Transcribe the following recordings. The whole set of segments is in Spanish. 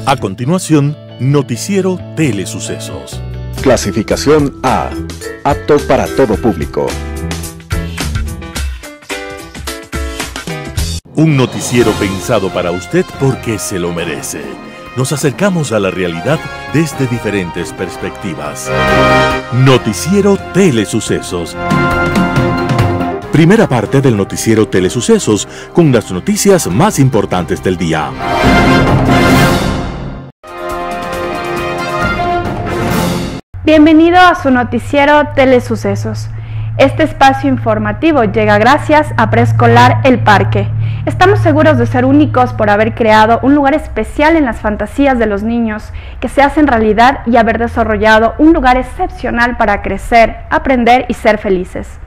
A continuación, Noticiero Telesucesos. Clasificación A. Apto para todo público. Un noticiero pensado para usted porque se lo merece. Nos acercamos a la realidad desde diferentes perspectivas. Noticiero Telesucesos. Primera parte del Noticiero Telesucesos, con las noticias más importantes del día. Bienvenido a su Noticiero Telesucesos. Este espacio informativo llega gracias a Preescolar El Parque. Estamos seguros de ser únicos por haber creado un lugar especial en las fantasías de los niños que se hacen realidad y haber desarrollado un lugar excepcional para crecer, aprender y ser felices.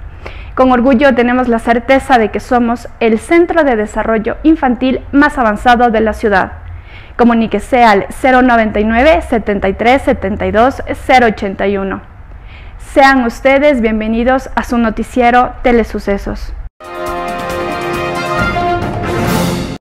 Con orgullo tenemos la certeza de que somos el centro de desarrollo infantil más avanzado de la ciudad. Comuníquese al 099 73 72 081. Sean ustedes bienvenidos a su noticiero Telesucesos.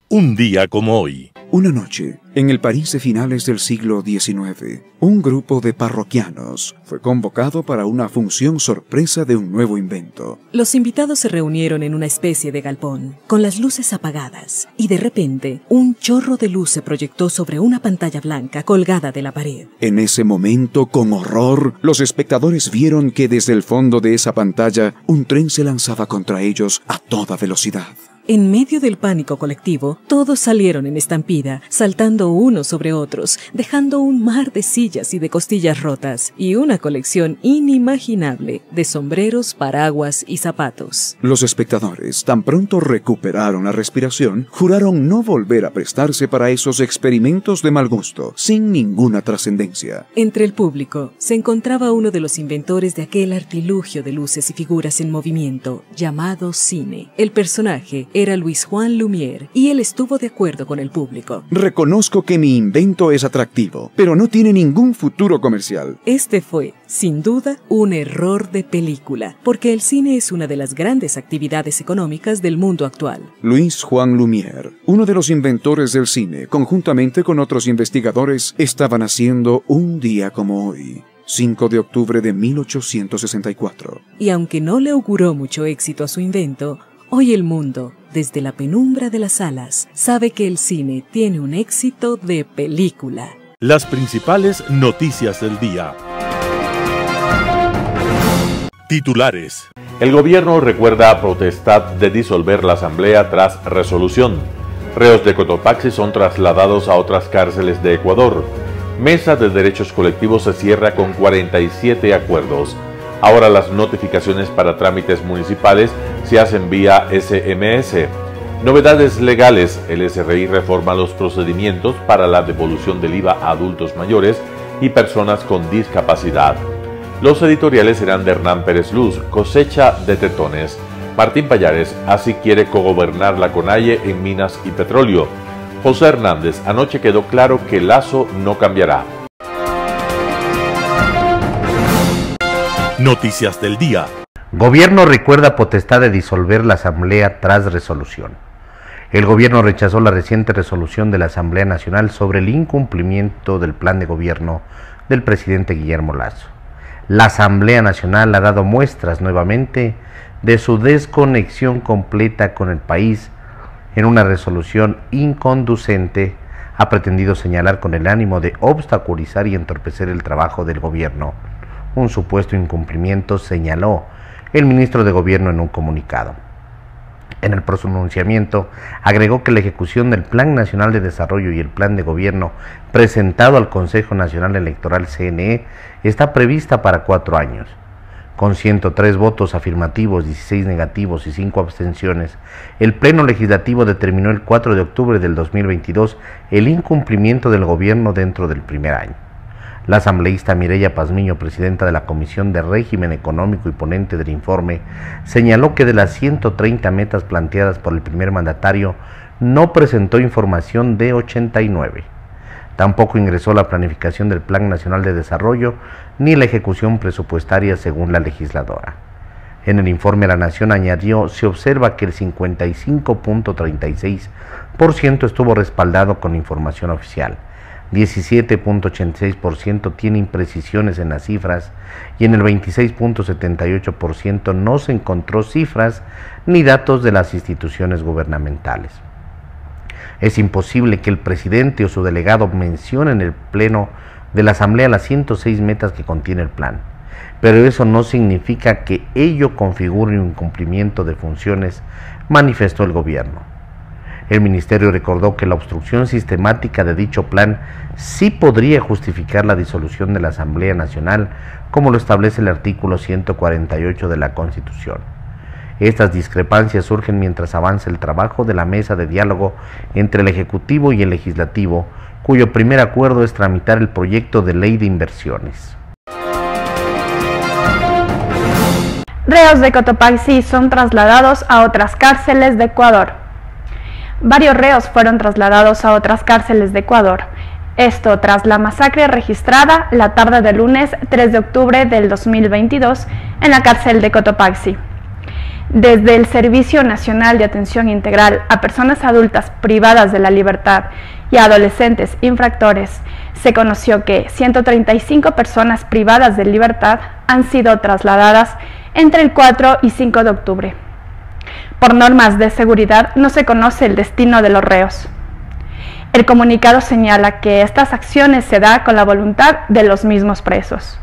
Un día como hoy. Una noche, en el París de finales del siglo XIX, un grupo de parroquianos fue convocado para una función sorpresa de un nuevo invento. Los invitados se reunieron en una especie de galpón, con las luces apagadas, y de repente, un chorro de luz se proyectó sobre una pantalla blanca colgada de la pared. En ese momento, con horror, los espectadores vieron que desde el fondo de esa pantalla, un tren se lanzaba contra ellos a toda velocidad. En medio del pánico colectivo, todos salieron en estampida, saltando unos sobre otros, dejando un mar de sillas y de costillas rotas, y una colección inimaginable de sombreros, paraguas y zapatos. Los espectadores, tan pronto recuperaron la respiración, juraron no volver a prestarse para esos experimentos de mal gusto, sin ninguna trascendencia. Entre el público se encontraba uno de los inventores de aquel artilugio de luces y figuras en movimiento, llamado cine. El personaje era Louis Juan Lumière, y él estuvo de acuerdo con el público. Reconozco que mi invento es atractivo, pero no tiene ningún futuro comercial. Este fue, sin duda, un error de película, porque el cine es una de las grandes actividades económicas del mundo actual. Louis Juan Lumière, uno de los inventores del cine, conjuntamente con otros investigadores, estaban haciendo un día como hoy. 5 de octubre de 1864. Y aunque no le auguró mucho éxito a su invento, hoy el mundo, desde la penumbra de las salas, sabe que el cine tiene un éxito de película. Las principales noticias del día. Titulares. El gobierno recuerda potestad de disolver la asamblea tras resolución. Reos de Cotopaxi son trasladados a otras cárceles de Ecuador. Mesa de Derechos Colectivos se cierra con 47 acuerdos. Ahora las notificaciones para trámites municipales se hacen vía SMS. Novedades legales. El SRI reforma los procedimientos para la devolución del IVA a adultos mayores y personas con discapacidad. Los editoriales serán de Hernán Pérez Luz, Cosecha de Tetones. Martín Pallares, así quiere cogobernar la CONAIE en minas y petróleo. José Hernández, anoche quedó claro que Lazo no cambiará. Noticias del día. Gobierno recuerda potestad de disolver la Asamblea tras resolución. El gobierno rechazó la reciente resolución de la Asamblea Nacional sobre el incumplimiento del plan de gobierno del presidente Guillermo Lazo. La Asamblea Nacional ha dado muestras nuevamente de su desconexión completa con el país. En una resolución inconducente, ha pretendido señalar con el ánimo de obstaculizar y entorpecer el trabajo del gobierno un supuesto incumplimiento, señaló el ministro de Gobierno en un comunicado. En el pronunciamiento, agregó que la ejecución del Plan Nacional de Desarrollo y el Plan de Gobierno presentado al Consejo Nacional Electoral CNE está prevista para 4 años. Con 103 votos afirmativos, 16 negativos y 5 abstenciones, el Pleno Legislativo determinó el 4 de octubre del 2022 el incumplimiento del gobierno dentro del primer año. La asambleísta Mireya Pazmiño, presidenta de la Comisión de Régimen Económico y ponente del informe, señaló que de las 130 metas planteadas por el primer mandatario, no presentó información de 89. Tampoco ingresó la planificación del Plan Nacional de Desarrollo ni la ejecución presupuestaria según la legisladora. En el informe La Nación añadió, se observa que el 55.36% estuvo respaldado con información oficial, 17.86% tiene imprecisiones en las cifras y en el 26.78% no se encontró cifras ni datos de las instituciones gubernamentales. Es imposible que el presidente o su delegado mencione en el pleno de la Asamblea las 106 metas que contiene el plan, pero eso no significa que ello configure un incumplimiento de funciones, manifestó el gobierno. El ministerio recordó que la obstrucción sistemática de dicho plan sí podría justificar la disolución de la Asamblea Nacional, como lo establece el artículo 148 de la Constitución. Estas discrepancias surgen mientras avanza el trabajo de la mesa de diálogo entre el Ejecutivo y el Legislativo, cuyo primer acuerdo es tramitar el proyecto de ley de inversiones. Reos de Cotopaxi son trasladados a otras cárceles de Ecuador. Varios reos fueron trasladados a otras cárceles de Ecuador. Esto tras la masacre registrada la tarde del lunes 3 de octubre del 2022 en la cárcel de Cotopaxi. Desde el Servicio Nacional de Atención Integral a Personas Adultas Privadas de la Libertad y a Adolescentes Infractores, se conoció que 135 personas privadas de libertad han sido trasladadas entre el 4 y 5 de octubre. Por normas de seguridad no se conoce el destino de los reos. El comunicado señala que estas acciones se dan con la voluntad de los mismos presos.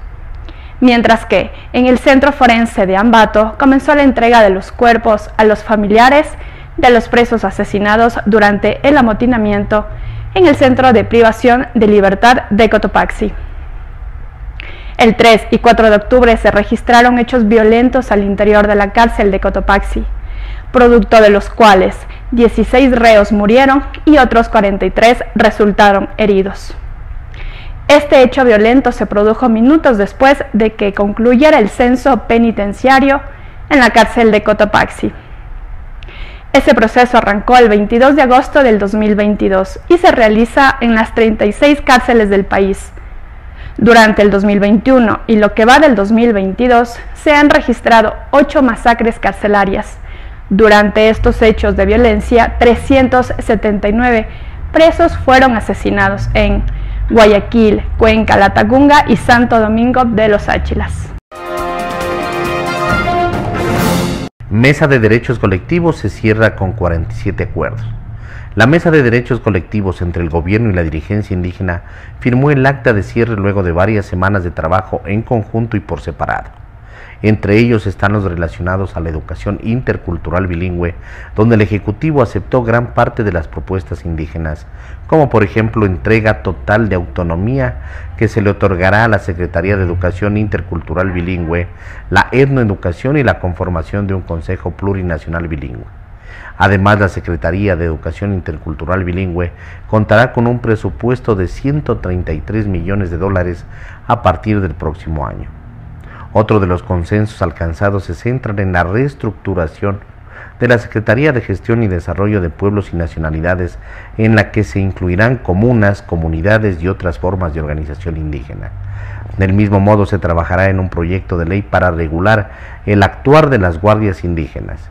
Mientras que en el Centro Forense de Ambato comenzó la entrega de los cuerpos a los familiares de los presos asesinados durante el amotinamiento en el Centro de Privación de Libertad de Cotopaxi. El 3 y 4 de octubre se registraron hechos violentos al interior de la cárcel de Cotopaxi, producto de los cuales 16 reos murieron y otros 43 resultaron heridos. Este hecho violento se produjo minutos después de que concluyera el censo penitenciario en la cárcel de Cotopaxi. Ese proceso arrancó el 22 de agosto del 2022 y se realiza en las 36 cárceles del país. Durante el 2021 y lo que va del 2022 se han registrado 8 masacres carcelarias. Durante estos hechos de violencia, 379 presos fueron asesinados en Guayaquil, Cuenca, Latacunga y Santo Domingo de los Áchilas. Mesa de Derechos Colectivos se cierra con 47 acuerdos. La Mesa de Derechos Colectivos entre el gobierno y la dirigencia indígena firmó el acta de cierre luego de varias semanas de trabajo en conjunto y por separado. Entre ellos están los relacionados a la educación intercultural bilingüe, donde el Ejecutivo aceptó gran parte de las propuestas indígenas, como por ejemplo entrega total de autonomía que se le otorgará a la Secretaría de Educación Intercultural Bilingüe, la etnoeducación y la conformación de un Consejo Plurinacional Bilingüe. Además, la Secretaría de Educación Intercultural Bilingüe contará con un presupuesto de $133 millones a partir del próximo año. Otro de los consensos alcanzados se centran en la reestructuración de la Secretaría de Gestión y Desarrollo de Pueblos y Nacionalidades, en la que se incluirán comunas, comunidades y otras formas de organización indígena. Del mismo modo, se trabajará en un proyecto de ley para regular el actuar de las guardias indígenas.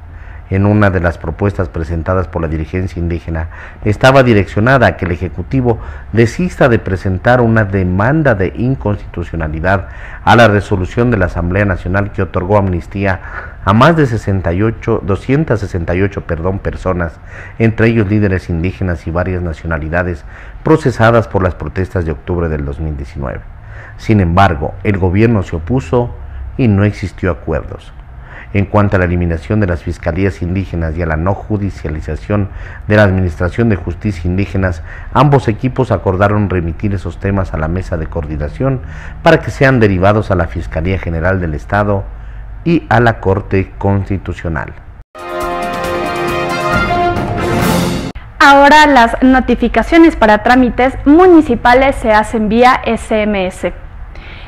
En una de las propuestas presentadas por la dirigencia indígena estaba direccionada a que el Ejecutivo desista de presentar una demanda de inconstitucionalidad a la resolución de la Asamblea Nacional que otorgó amnistía a más de 268 personas, entre ellos líderes indígenas y varias nacionalidades, procesadas por las protestas de octubre del 2019. Sin embargo, el gobierno se opuso y no existió acuerdos. En cuanto a la eliminación de las fiscalías indígenas y a la no judicialización de la Administración de Justicia Indígenas, ambos equipos acordaron remitir esos temas a la mesa de coordinación para que sean derivados a la Fiscalía General del Estado y a la Corte Constitucional. Ahora las notificaciones para trámites municipales se hacen vía SMS.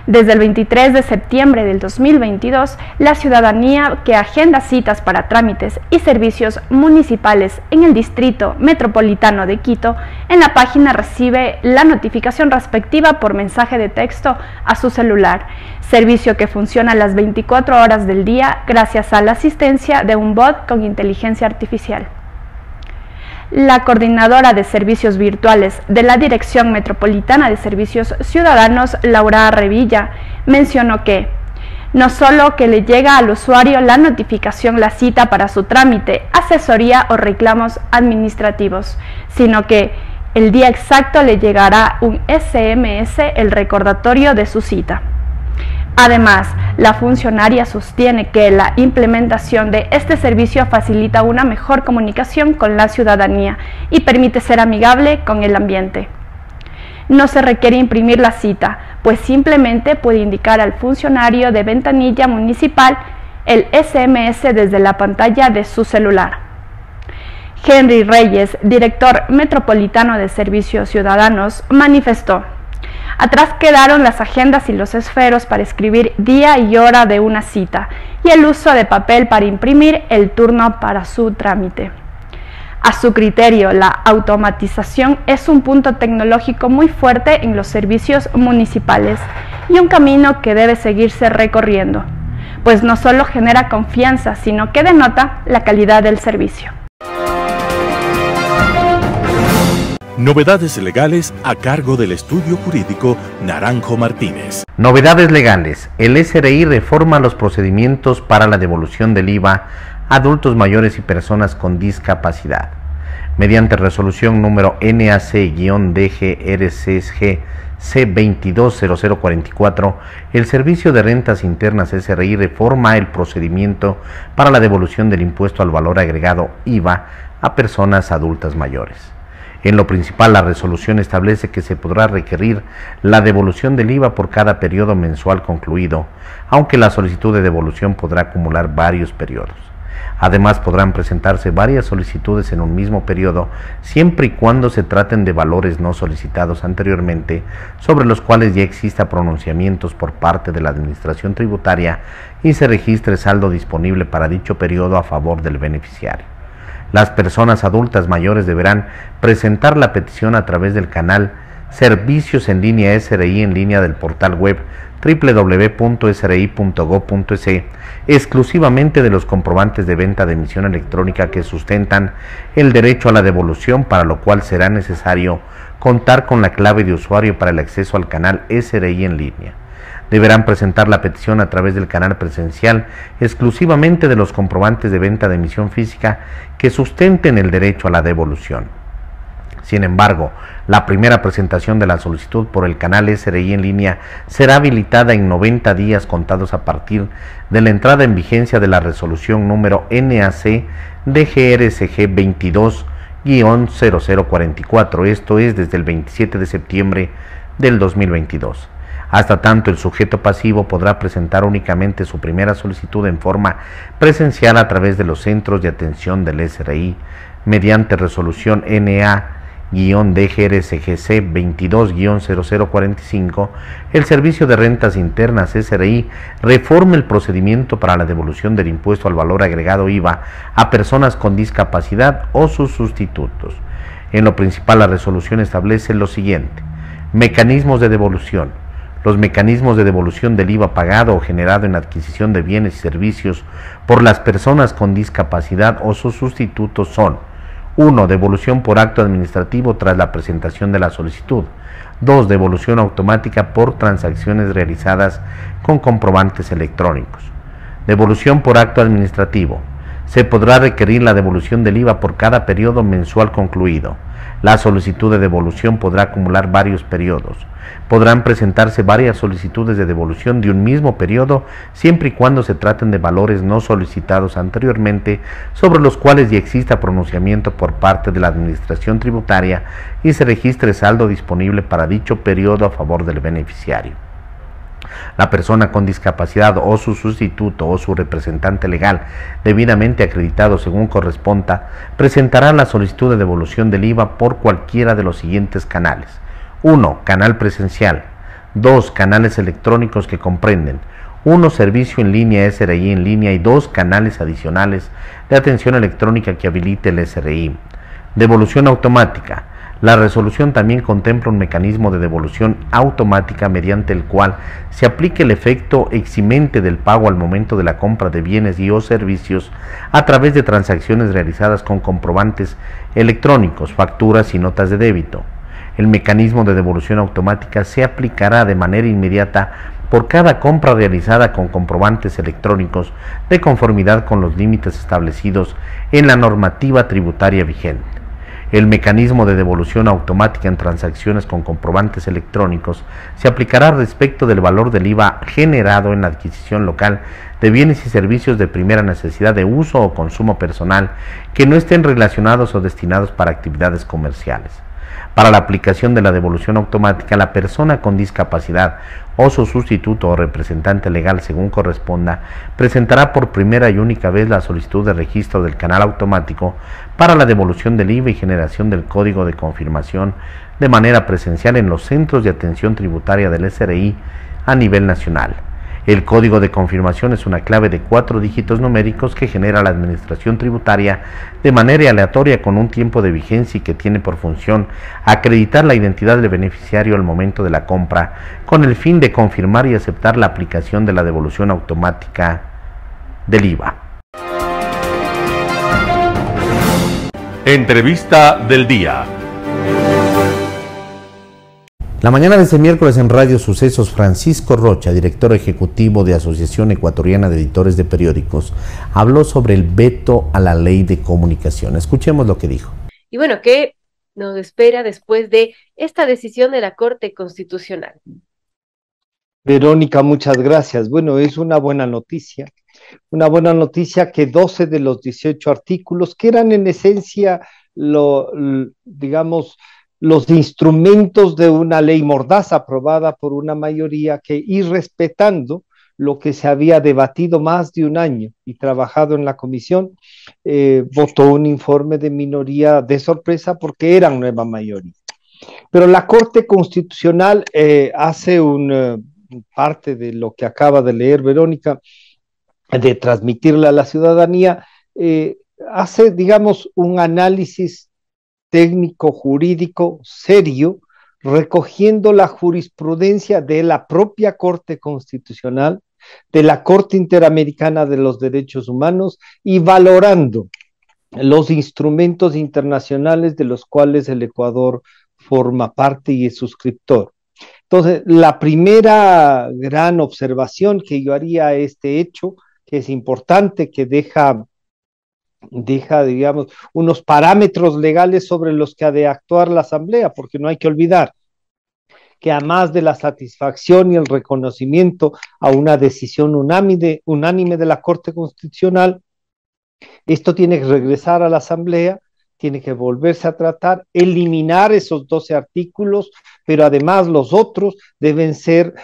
Desde el 23 de septiembre del 2022, la ciudadanía que agenda citas para trámites y servicios municipales en el Distrito Metropolitano de Quito, en la página recibe la notificación respectiva por mensaje de texto a su celular, servicio que funciona las 24 horas del día gracias a la asistencia de un bot con inteligencia artificial. La coordinadora de servicios virtuales de la Dirección Metropolitana de Servicios Ciudadanos, Laura Revilla, mencionó que no solo que le llega al usuario la notificación, la cita para su trámite, asesoría o reclamos administrativos, sino que el día exacto le llegará un SMS, el recordatorio de su cita. Además, la funcionaria sostiene que la implementación de este servicio facilita una mejor comunicación con la ciudadanía y permite ser amigable con el ambiente. No se requiere imprimir la cita, pues simplemente puede indicar al funcionario de ventanilla municipal el SMS desde la pantalla de su celular. Henry Reyes, director metropolitano de Servicios Ciudadanos, manifestó: atrás quedaron las agendas y los esferos para escribir día y hora de una cita y el uso de papel para imprimir el turno para su trámite. A su criterio, la automatización es un punto tecnológico muy fuerte en los servicios municipales y un camino que debe seguirse recorriendo, pues no solo genera confianza, sino que denota la calidad del servicio. Novedades legales a cargo del estudio jurídico Naranjo Martínez. Novedades legales. El SRI reforma los procedimientos para la devolución del IVA a adultos mayores y personas con discapacidad. Mediante resolución número NAC-DGRCG C220044, el Servicio de Rentas Internas SRI reforma el procedimiento para la devolución del impuesto al valor agregado IVA a personas adultas mayores. En lo principal, la resolución establece que se podrá requerir la devolución del IVA por cada periodo mensual concluido, aunque la solicitud de devolución podrá acumular varios periodos. Además, podrán presentarse varias solicitudes en un mismo periodo, siempre y cuando se traten de valores no solicitados anteriormente, sobre los cuales ya exista pronunciamientos por parte de la Administración Tributaria y se registre saldo disponible para dicho periodo a favor del beneficiario. Las personas adultas mayores deberán presentar la petición a través del canal Servicios en línea SRI en línea del portal web www.sri.gov.es, exclusivamente de los comprobantes de venta de emisión electrónica que sustentan el derecho a la devolución, para lo cual será necesario contar con la clave de usuario para el acceso al canal SRI en línea. Deberán presentar la petición a través del canal presencial exclusivamente de los comprobantes de venta de emisión física que sustenten el derecho a la devolución. Sin embargo, la primera presentación de la solicitud por el canal SRI en línea será habilitada en 90 días contados a partir de la entrada en vigencia de la resolución número NAC-DGRCG 22-0044, esto es desde el 27 de septiembre del 2022. Hasta tanto, el sujeto pasivo podrá presentar únicamente su primera solicitud en forma presencial a través de los centros de atención del SRI, mediante resolución NA-DGRCGC 22-0045, el Servicio de Rentas Internas SRI reforma el procedimiento para la devolución del impuesto al valor agregado IVA a personas con discapacidad o sus sustitutos. En lo principal, la resolución establece lo siguiente: mecanismos de devolución. Los mecanismos de devolución del IVA pagado o generado en adquisición de bienes y servicios por las personas con discapacidad o sus sustitutos son: 1. Devolución por acto administrativo tras la presentación de la solicitud. 2. Devolución automática por transacciones realizadas con comprobantes electrónicos. Devolución por acto administrativo. Se podrá requerir la devolución del IVA por cada periodo mensual concluido. La solicitud de devolución podrá acumular varios periodos. Podrán presentarse varias solicitudes de devolución de un mismo periodo, siempre y cuando se traten de valores no solicitados anteriormente, sobre los cuales ya exista pronunciamiento por parte de la Administración Tributaria y se registre saldo disponible para dicho periodo a favor del beneficiario. La persona con discapacidad o su sustituto o su representante legal debidamente acreditado según corresponda presentará la solicitud de devolución del IVA por cualquiera de los siguientes canales: 1. Canal presencial. 2. Canales electrónicos que comprenden: 1. Servicio en línea SRI en línea y 2 canales adicionales de atención electrónica que habilite el SRI. Devolución automática. La resolución también contempla un mecanismo de devolución automática mediante el cual se aplique el efecto eximente del pago al momento de la compra de bienes y o servicios a través de transacciones realizadas con comprobantes electrónicos, facturas y notas de débito. El mecanismo de devolución automática se aplicará de manera inmediata por cada compra realizada con comprobantes electrónicos de conformidad con los límites establecidos en la normativa tributaria vigente. El mecanismo de devolución automática en transacciones con comprobantes electrónicos se aplicará respecto del valor del IVA generado en la adquisición local de bienes y servicios de primera necesidad de uso o consumo personal que no estén relacionados o destinados para actividades comerciales. Para la aplicación de la devolución automática, la persona con discapacidad o su sustituto o representante legal, según corresponda, presentará por primera y única vez la solicitud de registro del canal automático para la devolución del IVA y generación del código de confirmación de manera presencial en los centros de atención tributaria del SRI a nivel nacional. El código de confirmación es una clave de 4 dígitos numéricos que genera la administración tributaria de manera aleatoria con un tiempo de vigencia y que tiene por función acreditar la identidad del beneficiario al momento de la compra con el fin de confirmar y aceptar la aplicación de la devolución automática del IVA. Entrevista del día. La mañana de este miércoles en Radio Sucesos, Francisco Rocha, director ejecutivo de Asociación Ecuatoriana de Editores de Periódicos, habló sobre el veto a la ley de comunicación. Escuchemos lo que dijo. Y bueno, ¿qué nos espera después de esta decisión de la Corte Constitucional? Verónica, muchas gracias. Bueno, es una buena noticia que 12 de los 18 artículos, que eran en esencia, digamos, los instrumentos de una ley mordaza aprobada por una mayoría que, y respetando lo que se había debatido más de un año y trabajado en la comisión, votó un informe de minoría de sorpresa porque eran nueva mayoría. Pero la Corte Constitucional hace parte de lo que acaba de leer Verónica, de transmitirle a la ciudadanía, hace, digamos, un análisis técnico, jurídico, serio, recogiendo la jurisprudencia de la propia Corte Constitucional, de la Corte Interamericana de los Derechos Humanos y valorando los instrumentos internacionales de los cuales el Ecuador forma parte y es suscriptor. Entonces, la primera gran observación que yo haría a este hecho, que es importante, que deja, digamos, unos parámetros legales sobre los que ha de actuar la Asamblea, porque no hay que olvidar que además de la satisfacción y el reconocimiento a una decisión unánime de la Corte Constitucional, esto tiene que regresar a la Asamblea, tiene que volverse a tratar, eliminar esos 12 artículos, pero además los otros deben ser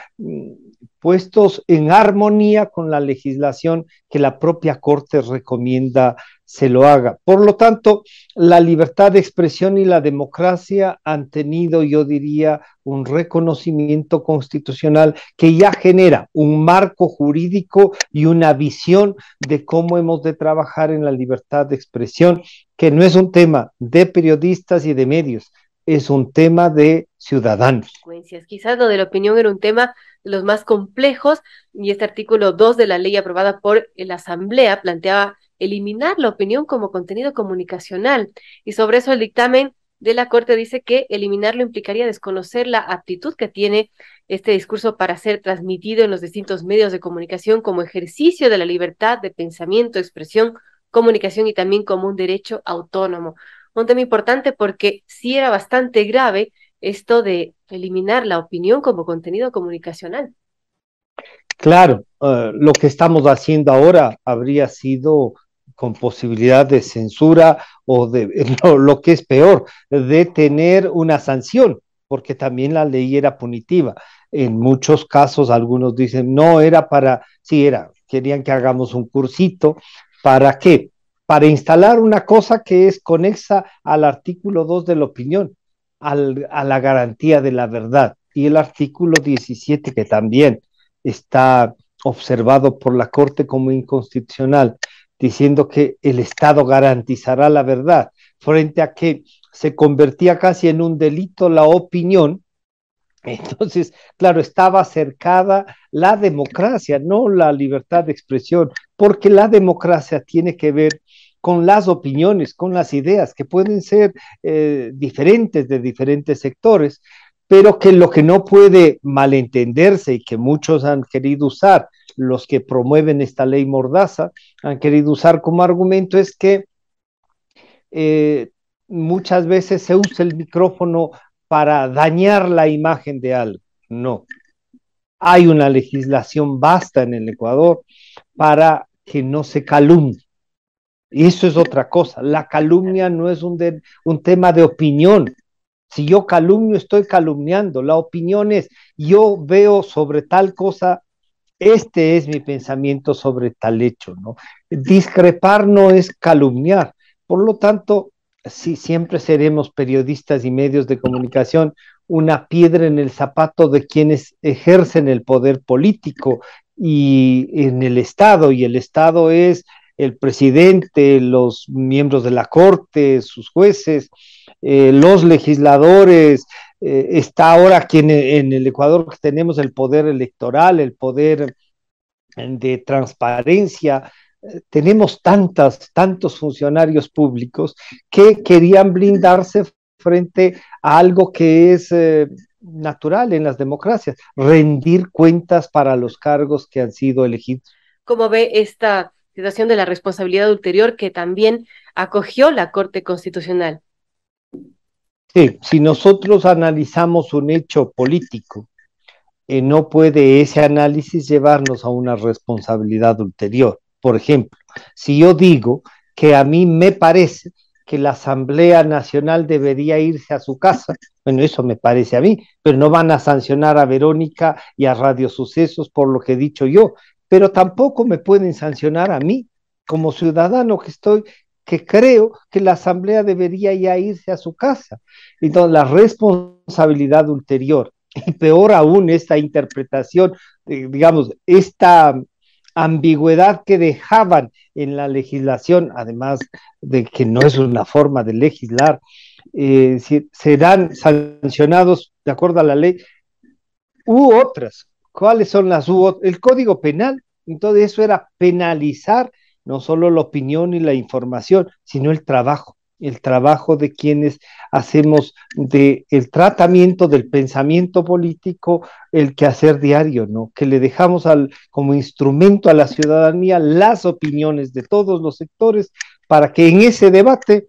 puestos en armonía con la legislación que la propia Corte recomienda se lo haga. Por lo tanto, la libertad de expresión y la democracia han tenido, yo diría, un reconocimiento constitucional que ya genera un marco jurídico y una visión de cómo hemos de trabajar en la libertad de expresión, que no es un tema de periodistas y de medios, es un tema de ciudadanos. Quizás lo de la opinión era un tema de los más complejos, y este artículo 2 de la ley aprobada por la Asamblea planteaba eliminar la opinión como contenido comunicacional, y sobre eso el dictamen de la Corte dice que eliminarlo implicaría desconocer la aptitud que tiene este discurso para ser transmitido en los distintos medios de comunicación como ejercicio de la libertad de pensamiento, expresión, comunicación y también como un derecho autónomo. Un tema importante porque sí era bastante grave esto de eliminar la opinión como contenido comunicacional. Claro, lo que estamos haciendo ahora habría sido con posibilidad de censura o de lo que es peor, de tener una sanción, porque también la ley era punitiva. En muchos casos algunos dicen, no, era para, sí era, querían que hagamos un cursito, ¿para qué? Para instalar una cosa que es conexa al artículo 2 de la opinión, a la garantía de la verdad, y el artículo 17 que también está observado por la Corte como inconstitucional, diciendo que el Estado garantizará la verdad, frente a que se convertía casi en un delito la opinión. Entonces, claro, estaba cercada la democracia, no la libertad de expresión, porque la democracia tiene que ver con las opiniones, con las ideas, que pueden ser diferentes de diferentes sectores, pero que lo que no puede malentenderse y que muchos han querido usar, los que promueven esta ley Mordaza, han querido usar como argumento es que muchas veces se usa el micrófono para dañar la imagen de algo. No. Hay una legislación vasta en el Ecuador para que no se calumnie. Y eso es otra cosa. La calumnia no es un tema de opinión. Si yo calumnio, estoy calumniando. La opinión es, yo veo sobre tal cosa, este es mi pensamiento sobre tal hecho, ¿no? Discrepar no es calumniar. Por lo tanto, sí, siempre seremos periodistas y medios de comunicación una piedra en el zapato de quienes ejercen el poder político y en el Estado, y el Estado es el presidente, los miembros de la Corte, sus jueces, los legisladores, está ahora aquí en el Ecuador que tenemos el poder electoral, el poder de transparencia, tenemos tantos funcionarios públicos que querían blindarse frente a algo que es natural en las democracias, rendir cuentas para los cargos que han sido elegidos. ¿Cómo ve esta situación de la responsabilidad ulterior que también acogió la Corte Constitucional? Sí, si nosotros analizamos un hecho político, no puede ese análisis llevarnos a una responsabilidad ulterior. Por ejemplo, si yo digo que a mí me parece que la Asamblea Nacional debería irse a su casa, bueno, eso me parece a mí, pero no van a sancionar a Verónica y a Radio Sucesos por lo que he dicho yo, pero tampoco me pueden sancionar a mí como ciudadano que creo que la Asamblea debería ya irse a su casa. Entonces, la responsabilidad ulterior, y peor aún esta interpretación, digamos, esta ambigüedad que dejaban en la legislación, además de que no es una forma de legislar, serán sancionados de acuerdo a la ley u otras. ¿Cuáles son las u otras? El Código Penal. Entonces eso era penalizar no solo la opinión y la información, sino el trabajo de quienes hacemos del tratamiento del pensamiento político el quehacer diario, ¿no? Que le dejamos como instrumento a la ciudadanía las opiniones de todos los sectores para que en ese debate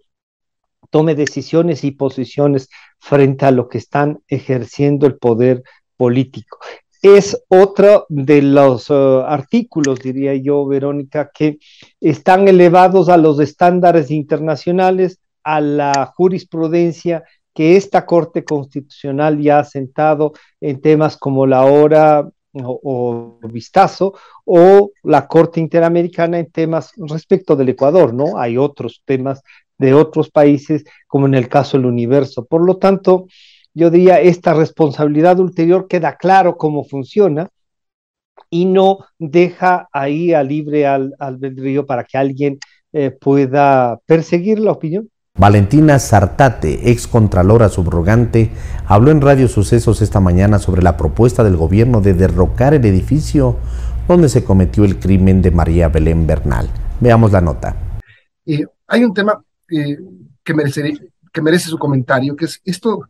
tome decisiones y posiciones frente a lo que están ejerciendo el poder político. Es otro de los artículos, diría yo, Verónica, que están elevados a los estándares internacionales, a la jurisprudencia que esta Corte Constitucional ya ha sentado en temas como la hora o vistazo, o la Corte Interamericana en temas respecto del Ecuador, ¿no? Hay otros temas de otros países, como en el caso del Universo. Por lo tanto, yo diría, esta responsabilidad ulterior queda claro cómo funciona y no deja ahí a libre albedrío para que alguien pueda perseguir la opinión. Valentina Zartate, ex contralora subrogante, habló en Radio Sucesos esta mañana sobre la propuesta del gobierno de derrocar el edificio donde se cometió el crimen de María Belén Bernal. Veamos la nota. Hay un tema que merece su comentario, que es esto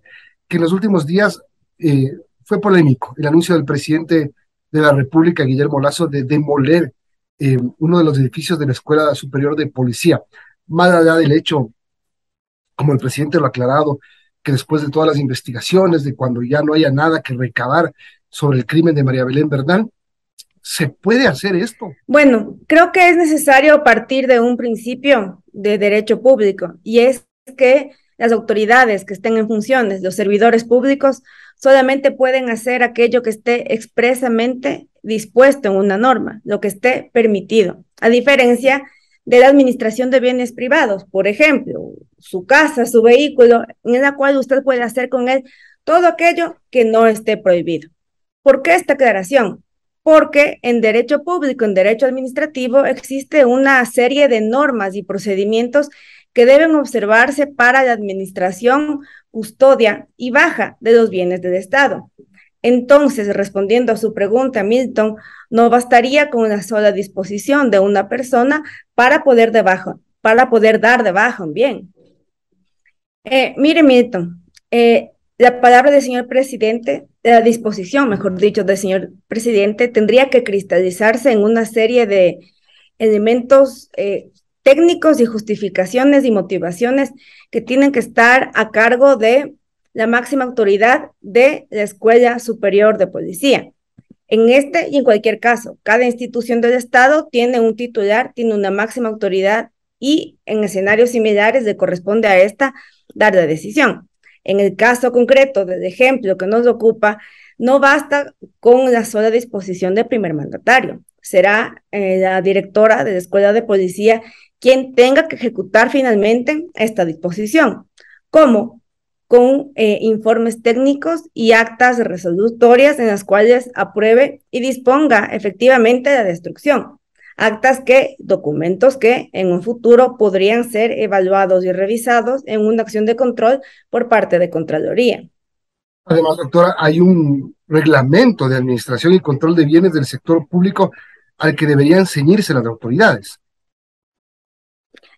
que en los últimos días fue polémico, el anuncio del presidente de la República, Guillermo Lasso, de demoler uno de los edificios de la Escuela Superior de Policía. Más allá del hecho, como el presidente lo ha aclarado, que después de todas las investigaciones, de cuando ya no haya nada que recabar sobre el crimen de María Belén Bernal, ¿se puede hacer esto? Bueno, creo que es necesario partir de un principio de derecho público, y es que las autoridades que estén en funciones, los servidores públicos, solamente pueden hacer aquello que esté expresamente dispuesto en una norma, lo que esté permitido, a diferencia de la administración de bienes privados, por ejemplo, su casa, su vehículo, en la cual usted puede hacer con él todo aquello que no esté prohibido. ¿Por qué esta aclaración? Porque en derecho público, en derecho administrativo, existe una serie de normas y procedimientos que deben observarse para la administración, custodia y baja de los bienes del Estado. Entonces, respondiendo a su pregunta, Milton, no bastaría con una sola disposición de una persona para poder dar de baja un bien. Mire, Milton, la palabra del señor presidente, la disposición, mejor dicho, del señor presidente, tendría que cristalizarse en una serie de elementos técnicos y justificaciones y motivaciones que tienen que estar a cargo de la máxima autoridad de la Escuela Superior de Policía. En este y en cualquier caso, cada institución del Estado tiene un titular, tiene una máxima autoridad y en escenarios similares le corresponde a esta dar la decisión. En el caso concreto del ejemplo que nos ocupa, no basta con la sola disposición del primer mandatario. Será la directora de la Escuela de Policía quien tenga que ejecutar finalmente esta disposición. ¿Cómo? Con informes técnicos y actas resolutorias en las cuales apruebe y disponga efectivamente la destrucción. Documentos que en un futuro podrían ser evaluados y revisados en una acción de control por parte de Contraloría. Además, doctora, hay un reglamento de administración y control de bienes del sector público al que deberían ceñirse las autoridades.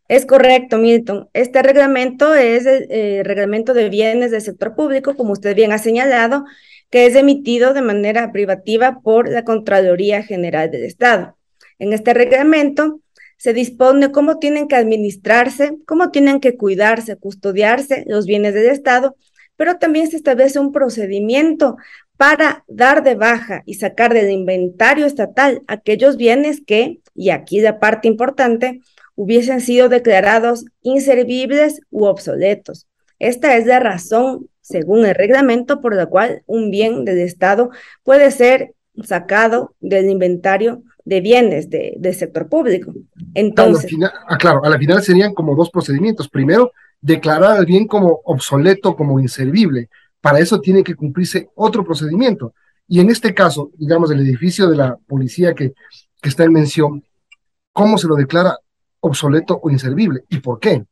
Es correcto, Milton. Este reglamento es el reglamento de bienes del sector público, como usted bien ha señalado, que es emitido de manera privativa por la Contraloría General del Estado. En este reglamento se dispone cómo tienen que administrarse, cómo tienen que cuidarse, custodiarse los bienes del Estado, pero también se establece un procedimiento para dar de baja y sacar del inventario estatal aquellos bienes que, y aquí la parte importante, hubiesen sido declarados inservibles u obsoletos. Esta es la razón, según el reglamento, por la cual un bien del Estado puede ser sacado del inventario de bienes del sector público. Entonces, a la final serían como dos procedimientos. Primero, declarar al bien como obsoleto, como inservible. Para eso tiene que cumplirse otro procedimiento. Y en este caso, digamos, el edificio de la policía que está en mención, ¿cómo se lo declara obsoleto o inservible? ¿Y por qué?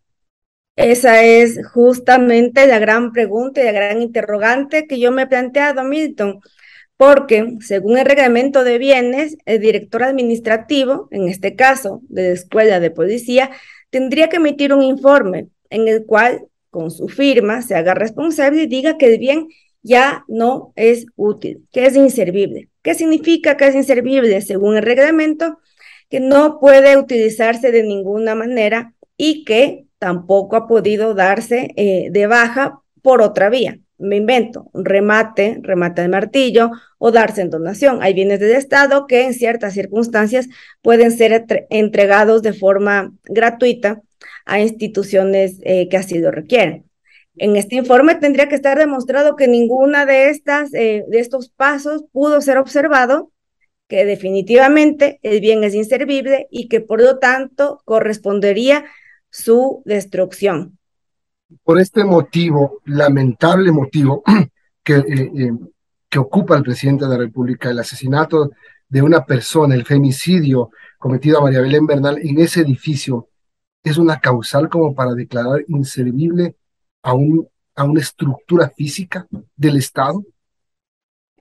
Esa es justamente la gran pregunta y la gran interrogante que yo me he planteado, Milton, porque según el reglamento de bienes, el director administrativo, en este caso de la Escuela de Policía, tendría que emitir un informe en el cual con su firma se haga responsable y diga que el bien ya no es útil, que es inservible. ¿Qué significa que es inservible? Según el reglamento, que no puede utilizarse de ninguna manera y que tampoco ha podido darse de baja por otra vía. Me invento, un remate al martillo o darse en donación. Hay bienes del Estado que en ciertas circunstancias pueden ser entregados de forma gratuita a instituciones que así lo requieren. En este informe tendría que estar demostrado que ninguna de estos pasos pudo ser observado, que definitivamente el bien es inservible y que por lo tanto correspondería su destrucción. Por este motivo, lamentable motivo que ocupa al presidente de la República, el asesinato de una persona, el femicidio cometido a María Belén Bernal en ese edificio, ¿es una causal como para declarar inservible a una estructura física del Estado?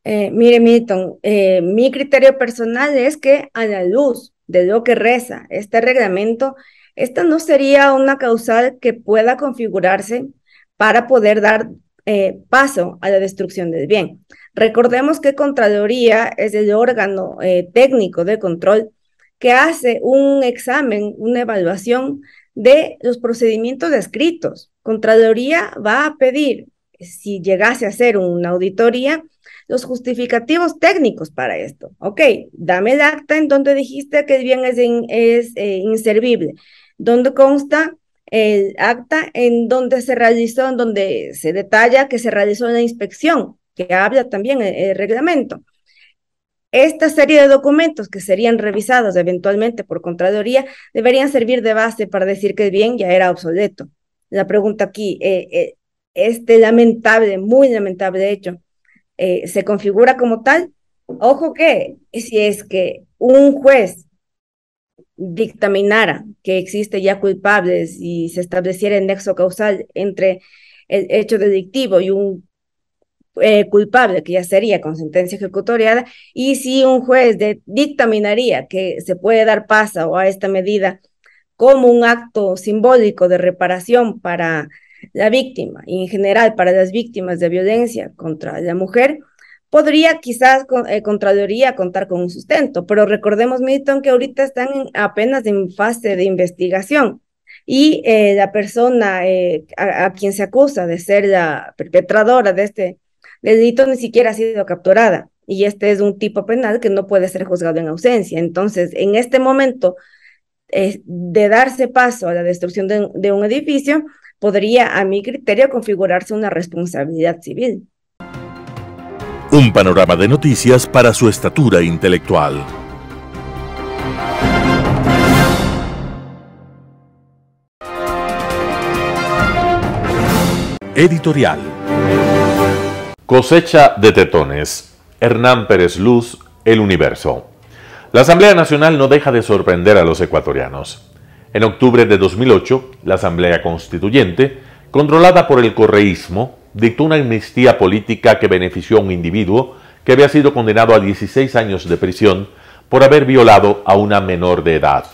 Mire, Milton, mi criterio personal es que a la luz de lo que reza este reglamento, esta no sería una causal que pueda configurarse para poder dar paso a la destrucción del bien. Recordemos que Contraloría es el órgano técnico de control que hace un examen, una evaluación de los procedimientos descritos. Contraloría va a pedir, si llegase a hacer una auditoría, los justificativos técnicos para esto. Ok, dame el acta en donde dijiste que el bien es inservible. ¿Dónde consta el acta en donde se realizó, en donde se detalla que se realizó la inspección, que habla también el reglamento? Esta serie de documentos que serían revisados eventualmente por Contraloría deberían servir de base para decir que el bien ya era obsoleto. La pregunta aquí, este lamentable, muy lamentable hecho, ¿se configura como tal? Ojo que si es que un juez dictaminara que existe ya culpables y se estableciera el nexo causal entre el hecho delictivo y un culpable, que ya sería con sentencia ejecutoriada, y si un juez dictaminaría que se puede dar paso a esta medida como un acto simbólico de reparación para la víctima y en general para las víctimas de violencia contra la mujer, podría quizás Contraloría contar con un sustento, pero recordemos, Milton, que ahorita están apenas en fase de investigación y la persona a quien se acusa de ser la perpetradora de este delito ni siquiera ha sido capturada, y este es un tipo penal que no puede ser juzgado en ausencia. Entonces, en este momento de darse paso a la destrucción de un edificio, podría, a mi criterio, configurarse una responsabilidad civil. Un panorama de noticias para su estatura intelectual. Editorial. Cosecha de tetones. Hernán Pérez Luz, El Universo. La Asamblea Nacional no deja de sorprender a los ecuatorianos. En octubre de 2008, la Asamblea Constituyente, controlada por el correísmo, dictó una amnistía política que benefició a un individuo que había sido condenado a 16 años de prisión por haber violado a una menor de edad.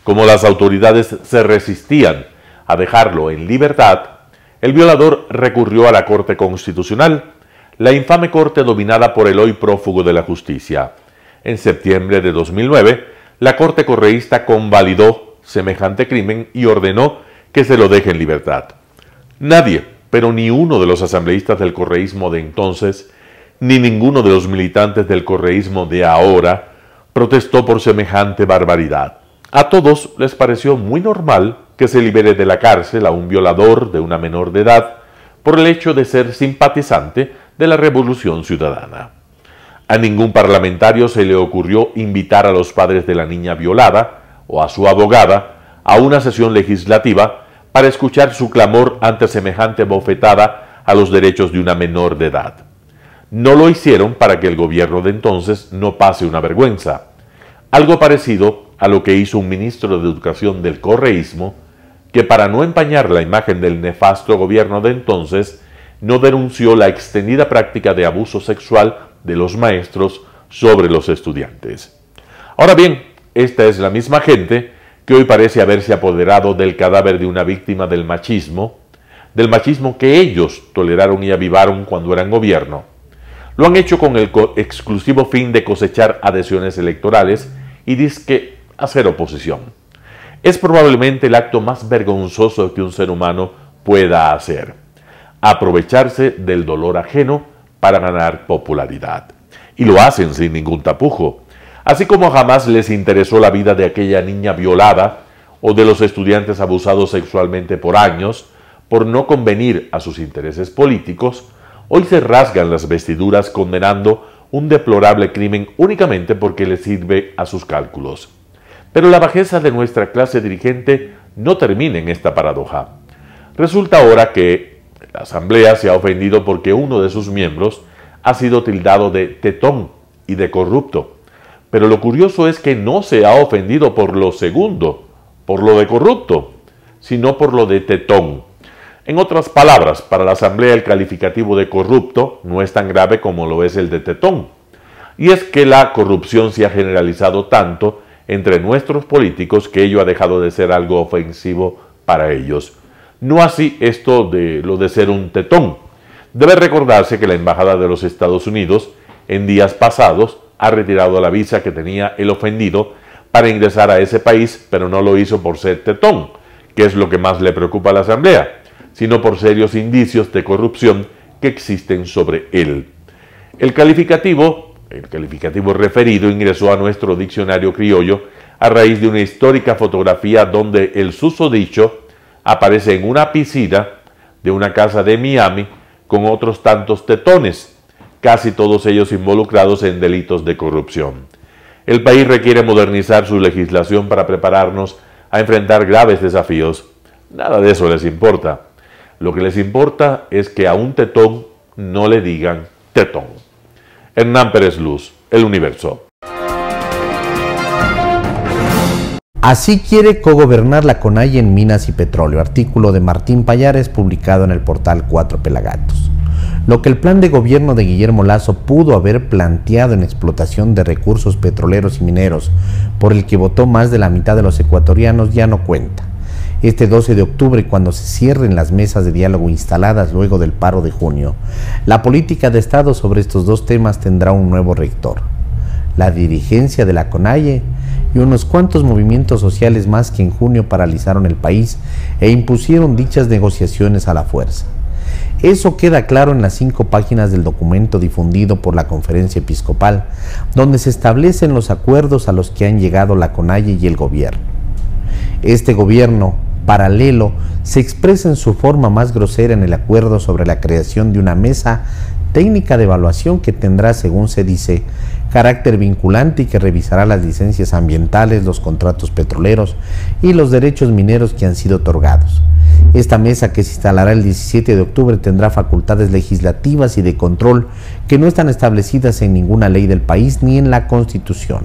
Como las autoridades se resistían a dejarlo en libertad, el violador recurrió a la Corte Constitucional, la infame corte dominada por el hoy prófugo de la justicia. En septiembre de 2009, la Corte correísta convalidó semejante crimen y ordenó que se lo deje en libertad. Nadie, pero ni uno de los asambleístas del correísmo de entonces, ni ninguno de los militantes del correísmo de ahora, protestó por semejante barbaridad. A todos les pareció muy normal que se libere de la cárcel a un violador de una menor de edad por el hecho de ser simpatizante de la Revolución Ciudadana. A ningún parlamentario se le ocurrió invitar a los padres de la niña violada o a su abogada a una sesión legislativa para escuchar su clamor ante semejante bofetada a los derechos de una menor de edad. No lo hicieron para que el gobierno de entonces no pase una vergüenza. Algo parecido a lo que hizo un ministro de Educación del correísmo, que para no empañar la imagen del nefasto gobierno de entonces, no denunció la extendida práctica de abuso sexual de los maestros sobre los estudiantes. Ahora bien, esta es la misma gente que hoy parece haberse apoderado del cadáver de una víctima del machismo que ellos toleraron y avivaron cuando eran gobierno. Lo han hecho con el exclusivo fin de cosechar adhesiones electorales y dizque hacer oposición. Es probablemente el acto más vergonzoso que un ser humano pueda hacer: aprovecharse del dolor ajeno para ganar popularidad. Y lo hacen sin ningún tapujo. Así como jamás les interesó la vida de aquella niña violada o de los estudiantes abusados sexualmente por años, por no convenir a sus intereses políticos, hoy se rasgan las vestiduras condenando un deplorable crimen únicamente porque les sirve a sus cálculos. Pero la bajeza de nuestra clase dirigente no termina en esta paradoja. Resulta ahora que la Asamblea se ha ofendido porque uno de sus miembros ha sido tildado de tetón y de corrupto. Pero lo curioso es que no se ha ofendido por lo segundo, por lo de corrupto, sino por lo de tetón. En otras palabras, para la Asamblea el calificativo de corrupto no es tan grave como lo es el de tetón. Y es que la corrupción se ha generalizado tanto entre nuestros políticos que ello ha dejado de ser algo ofensivo para ellos. No así esto de lo de ser un tetón. Debe recordarse que la Embajada de los Estados Unidos en días pasados ha retirado la visa que tenía el ofendido para ingresar a ese país, pero no lo hizo por ser tetón, que es lo que más le preocupa a la Asamblea, sino por serios indicios de corrupción que existen sobre él. El calificativo referido ingresó a nuestro diccionario criollo a raíz de una histórica fotografía donde el susodicho aparece en una piscina de una casa de Miami con otros tantos tetones, casi todos ellos involucrados en delitos de corrupción. El país requiere modernizar su legislación para prepararnos a enfrentar graves desafíos. Nada de eso les importa. Lo que les importa es que a un tetón no le digan tetón. Hernán Pérez Luz, El Universo. Así quiere cogobernar la CONAIE en minas y petróleo, artículo de Martín Pallares publicado en el portal Cuatro Pelagatos. Lo que el plan de gobierno de Guillermo Lasso pudo haber planteado en explotación de recursos petroleros y mineros, por el que votó más de la mitad de los ecuatorianos, ya no cuenta. Este 12 de octubre, cuando se cierren las mesas de diálogo instaladas luego del paro de junio, la política de Estado sobre estos dos temas tendrá un nuevo rector. La dirigencia de la CONAIE y unos cuantos movimientos sociales más que en junio paralizaron el país e impusieron dichas negociaciones a la fuerza. Eso queda claro en las 5 páginas del documento difundido por la Conferencia Episcopal, donde se establecen los acuerdos a los que han llegado la CONAIE y el gobierno. Este gobierno paralelo se expresa en su forma más grosera en el acuerdo sobre la creación de una mesa técnica de evaluación que tendrá, según se dice, carácter vinculante y que revisará las licencias ambientales, los contratos petroleros y los derechos mineros que han sido otorgados. Esta mesa, que se instalará el 17 de octubre, tendrá facultades legislativas y de control que no están establecidas en ninguna ley del país ni en la Constitución.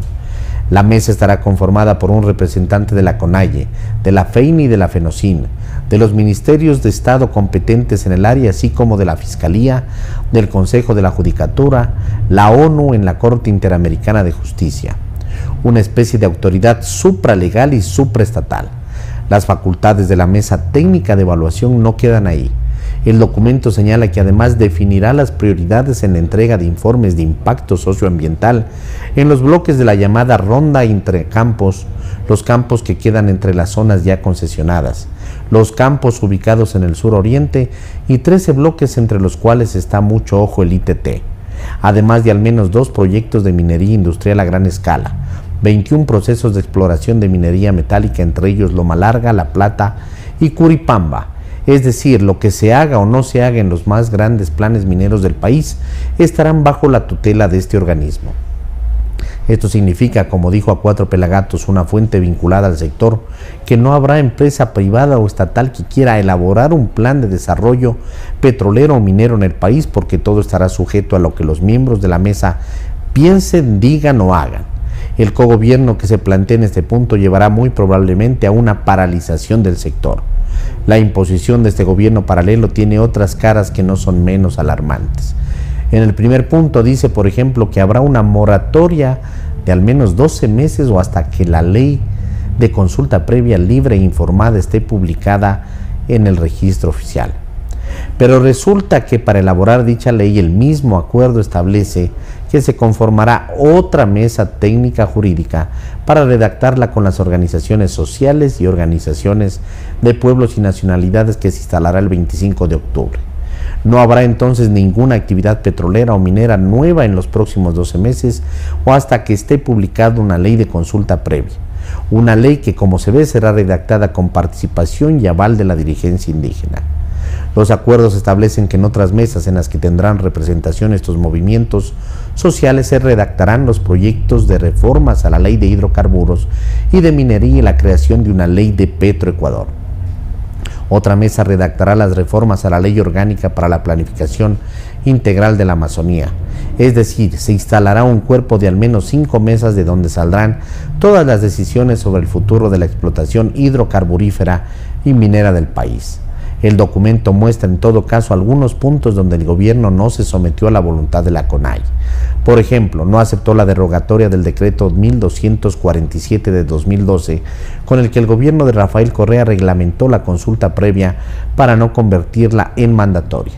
La mesa estará conformada por un representante de la CONAIE, de la FEINE y de la FENOCIN, de los ministerios de Estado competentes en el área, así como de la Fiscalía, del Consejo de la Judicatura, la ONU en la Corte Interamericana de Justicia. Una especie de autoridad supralegal y supraestatal. Las facultades de la mesa técnica de evaluación no quedan ahí. El documento señala que además definirá las prioridades en la entrega de informes de impacto socioambiental en los bloques de la llamada ronda entre campos, los campos que quedan entre las zonas ya concesionadas, los campos ubicados en el suroriente y 13 bloques entre los cuales está mucho ojo el ITT, además de al menos 2 proyectos de minería industrial a gran escala, 21 procesos de exploración de minería metálica, entre ellos Loma Larga, La Plata y Curipamba. Es decir, lo que se haga o no se haga en los más grandes planes mineros del país estarán bajo la tutela de este organismo. Esto significa, como dijo a Cuatro Pelagatos una fuente vinculada al sector, que no habrá empresa privada o estatal que quiera elaborar un plan de desarrollo petrolero o minero en el país, porque todo estará sujeto a lo que los miembros de la mesa piensen, digan o hagan. El cogobierno que se plantea en este punto llevará muy probablemente a una paralización del sector. La imposición de este gobierno paralelo tiene otras caras que no son menos alarmantes. En el primer punto dice, por ejemplo, que habrá una moratoria de al menos 12 meses o hasta que la ley de consulta previa libre e informada esté publicada en el registro oficial. Pero resulta que para elaborar dicha ley el mismo acuerdo establece que se conformará otra mesa técnica jurídica para redactarla con las organizaciones sociales y organizaciones de pueblos y nacionalidades, que se instalará el 25 de octubre. No habrá entonces ninguna actividad petrolera o minera nueva en los próximos 12 meses o hasta que esté publicada una ley de consulta previa. Una ley que, como se ve, será redactada con participación y aval de la dirigencia indígena. Los acuerdos establecen que en otras mesas en las que tendrán representación estos movimientos sociales se redactarán los proyectos de reformas a la ley de hidrocarburos y de minería y la creación de una ley de Petroecuador. Otra mesa redactará las reformas a la ley orgánica para la planificación integral de la Amazonía. Es decir, se instalará un cuerpo de al menos 5 mesas de donde saldrán todas las decisiones sobre el futuro de la explotación hidrocarburífera y minera del país. El documento muestra en todo caso algunos puntos donde el gobierno no se sometió a la voluntad de la CONAIE. Por ejemplo, no aceptó la derogatoria del decreto 1247 de 2012, con el que el gobierno de Rafael Correa reglamentó la consulta previa para no convertirla en mandatoria.